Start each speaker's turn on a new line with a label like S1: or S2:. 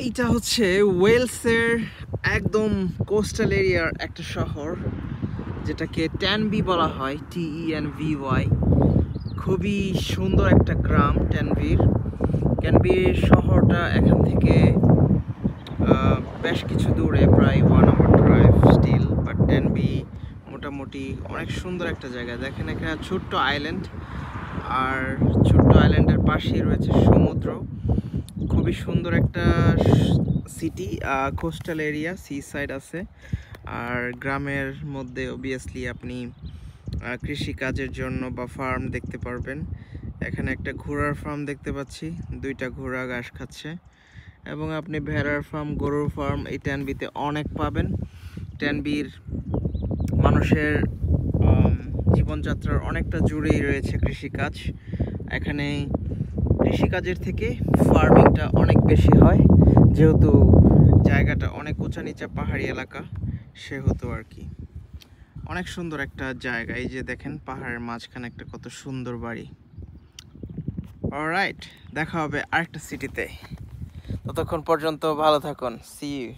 S1: এইটা হচ্ছে ওয়েলসের একদম কোস্টাল এরিয়ার একটা শহর, যেটাকে ট্যানবি বলা হয়, TENVY। খুবই সুন্দর একটা গ্রাম ক্যানবির শহরটা এখান থেকে বেশ কিছু দূরে, প্রায় 1 আওয়ার ড্রাইভ স্টিল। বাট ট্যানবি মোটামুটি অনেক সুন্দর একটা জায়গা। দেখেন এখানে ছোট্ট আইল্যান্ড, আর ছোট্ট আইল্যান্ডের পাশেই রয়েছে সমুদ্র। খুবই সুন্দর একটা city, coastal area, sea side আছে। আর গ্রামের মধ্যে অবভিয়াসলি আপনি কৃষি কাজের জন্য বা ফার্ম দেখতে পারবেন। এখানে একটা ঘোড়ার ফার্ম দেখতে পাচ্ছি, 2টা ঘোড়া ঘাস খাচ্ছে। এবং আপনি ভেড়ার ফার্ম, গরুর ফার্ম এই ট্যানবিতে অনেক পাবেন। ট্যানবির মানুষের জীবনযাত্রার অনেকটা জুড়েই রয়েছে কৃষিকাজ। এখানে কৃষিকাজের থেকে ফার্মিংটা অনেক বেশি হয়, যেহেতু জায়গাটা অনেক উঁচা নিচা পাহাড়ি এলাকা, সেহেতু আর কি। অনেক সুন্দর একটা জায়গা। এই যে দেখেন পাহাড়ের মাঝখানে একটা কত সুন্দর বাড়ি। অলরাইট, দেখা হবে আরেকটা সিটিতে। ততক্ষণ পর্যন্ত ভালো থাকুন। See you.